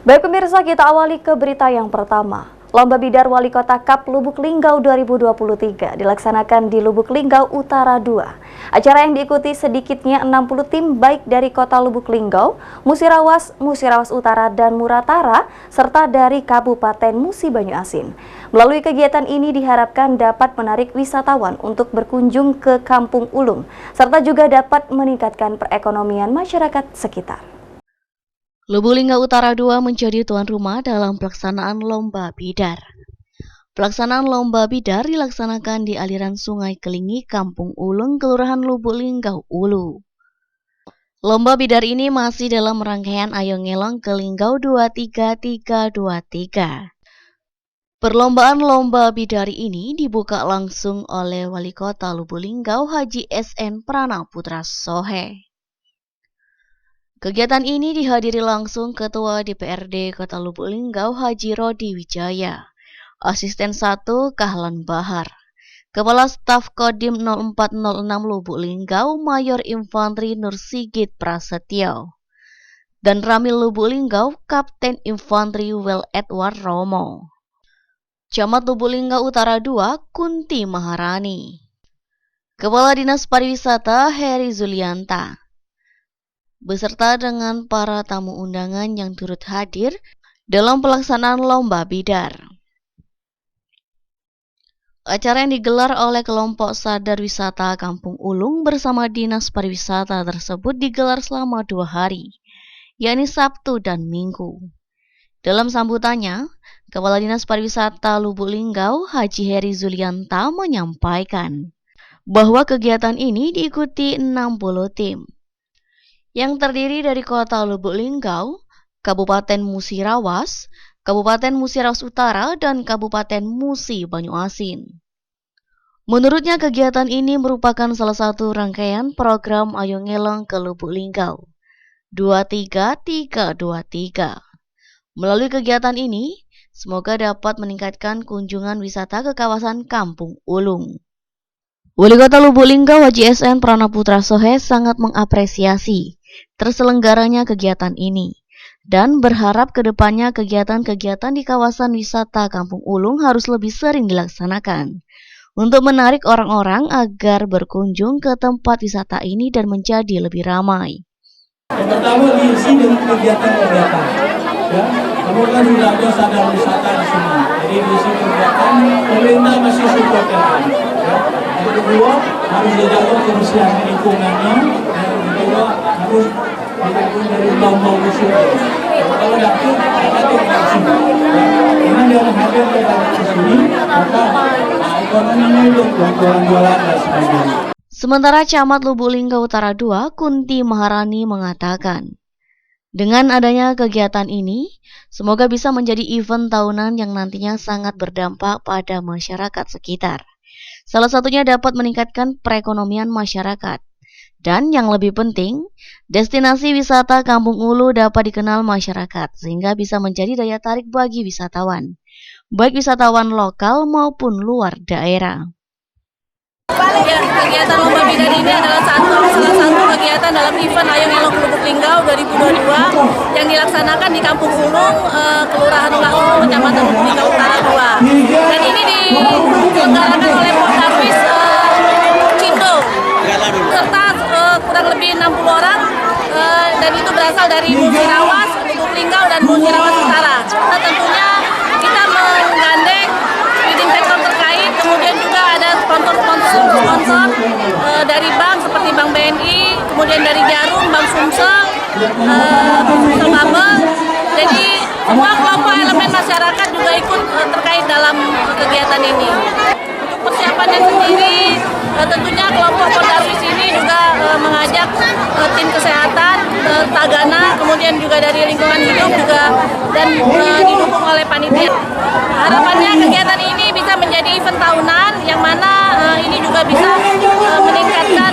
Baik pemirsa, kita awali ke berita yang pertama. Lomba Bidar Wali Kota Cup Lubuk Linggau 2023 dilaksanakan di Lubuk Linggau Utara 2. Acara yang diikuti sedikitnya 60 tim baik dari Kota Lubuk Linggau, Musirawas, Musirawas Utara, dan Muratara, serta dari Kabupaten Musi Banyu Asin. Melalui kegiatan ini diharapkan dapat menarik wisatawan untuk berkunjung ke Kampung Ulung, serta juga dapat meningkatkan perekonomian masyarakat sekitar. Lubuk Linggau Utara 2 menjadi tuan rumah dalam pelaksanaan Lomba Bidar. Pelaksanaan Lomba Bidar dilaksanakan di aliran Sungai Kelingi, Kampung Ulung, Kelurahan Lubuk Linggau, Ulu. Lomba Bidar ini masih dalam rangkaian Ayo Ngelong ke Linggau 23323. Perlombaan Lomba Bidar ini dibuka langsung oleh Wali Kota Lubuk Linggau Haji SN Pranaputra Sohe. Kegiatan ini dihadiri langsung Ketua DPRD Kota Lubuk Linggau Haji Rodi Wijaya, Asisten 1 Kahlan Bahar, Kepala Staf Kodim 0406 Lubuk Linggau Mayor Infanteri Nur Sigit Prasetyo, dan Ramil Lubuk Linggau Kapten Infanteri Wel Edward Romo. Camat Lubuk Linggau Utara 2 Kunti Maharani, Kepala Dinas Pariwisata Heri Zulianta, beserta dengan para tamu undangan yang turut hadir dalam pelaksanaan Lomba Bidar. Acara yang digelar oleh kelompok Sadar Wisata Kampung Ulung bersama Dinas Pariwisata tersebut digelar selama 2 hari, yakni Sabtu dan Minggu. Dalam sambutannya, Kepala Dinas Pariwisata Lubuk Linggau Haji Heri Zulianta menyampaikan bahwa kegiatan ini diikuti 60 tim yang terdiri dari Kota Lubuk Linggau, Kabupaten Musirawas, Kabupaten Musirawas Utara, dan Kabupaten Musi Banyu Asin. Menurutnya kegiatan ini merupakan salah satu rangkaian program Ayo Ngelong ke Lubuk Linggau 23323. Melalui kegiatan ini, semoga dapat meningkatkan kunjungan wisata ke kawasan Kampung Ulung. Wali Kota Lubuk Linggau Haji SN Pranaputra Sohe sangat mengapresiasi terselenggaranya kegiatan ini dan berharap kedepannya kegiatan-kegiatan di kawasan wisata Kampung Ulung harus lebih sering dilaksanakan untuk menarik orang-orang agar berkunjung ke tempat wisata ini dan menjadi lebih ramai. Yang pertama diisi dengan kegiatan-kegiatan. Ya, kamu kan sudah ada sadar wisata di sini. Jadi diisi kegiatan pemerintah masih support kan. Ya. Yang kedua harus dijaga kebersihan lingkungannya. Yang kedua harus dilakukan dari bau-bau busuk. Kalau dapur tidak langsung. Dengan dia hadir ke sini, maka ekonominya untuk jualan-jualan dan sebagainya. Sementara Camat Lubuk Linggau Utara 2 Kunti Maharani mengatakan, dengan adanya kegiatan ini, semoga bisa menjadi event tahunan yang nantinya sangat berdampak pada masyarakat sekitar. Salah satunya dapat meningkatkan perekonomian masyarakat. Dan yang lebih penting, destinasi wisata Kampung Ulu dapat dikenal masyarakat sehingga bisa menjadi daya tarik bagi wisatawan, baik wisatawan lokal maupun luar daerah. Ya, kegiatan Lomba Bidar ini adalah salah satu kegiatan dalam event Ayo Ngelong Lubuk Linggau 2022 yang dilaksanakan di Kampung Ulung, Kelurahan Ulu, Kecamatan Lubuk Linggau Utara 2. Dan ini diselenggarakan oleh Poldarwis Cindo serta kurang lebih 60 orang dan itu berasal dari Musirawas, Lubuk Linggau, dan Musirawas Utara. Nah, tentunya kita menggandeng leading sektor terkait, kemudian juga ada sponsor dari bank seperti Bank BNI, kemudian dari Jarum, Bank Sumsel, Sumsel Mabel. Jadi semua kelompok elemen masyarakat juga ikut terkait dalam kegiatan ini. Untuk persiapannya sendiri, tentunya kelompok Poldarwis ini juga mengajak tim kesehatan, Tagana, kemudian juga dari lingkungan hidup juga, dan didukung oleh panitia. Harapannya kegiatan ini bisa menjadi event tahunan yang mana ini juga bisa meningkatkan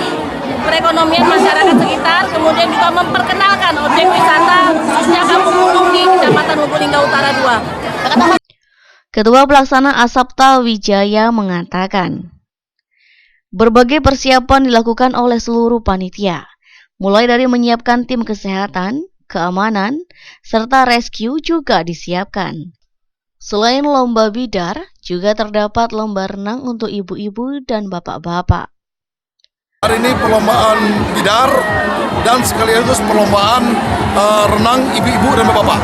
perekonomian masyarakat sekitar, kemudian juga memperkenalkan objek wisata khususnya Kampung Ulung di Kecamatan Lubuk Linggau Utara 2. Ketua Pelaksana Asapta Wijaya mengatakan, berbagai persiapan dilakukan oleh seluruh panitia, mulai dari menyiapkan tim kesehatan, keamanan, serta rescue juga disiapkan. Selain lomba bidar, juga terdapat lomba renang untuk ibu-ibu dan bapak-bapak. Hari ini perlombaan bidar dan sekaligus perlombaan renang ibu-ibu dan bapak-bapak.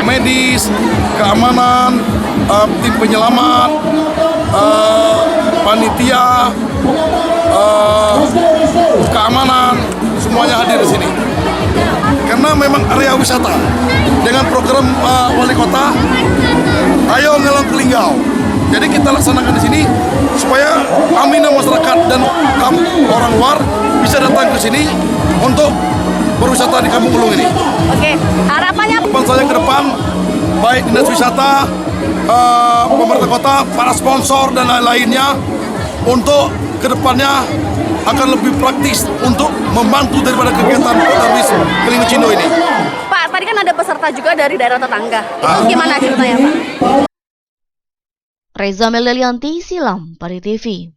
Medis, keamanan, tim penyelamat, panitia, keamanan, semuanya hadir di sini. Karena memang area wisata dengan program wali kota, ayo ngelong ke Linggau. Jadi kita laksanakan di sini supaya aminah masyarakat dan orang luar bisa datang ke sini untuk berwisata di Kampung Ulung ini. Oke, harapannya Harapan saya ke depan, baik dinas wisata, pemerintah kota, para sponsor dan lain-lainnya, untuk ke depannya akan lebih praktis untuk membantu daripada kegiatan Darwis Kelingu Cindo ini. Pak, tadi kan ada peserta juga dari daerah tetangga. Itu gimana ceritanya, Pak? Reza Meldelianti, Silam Pari TV.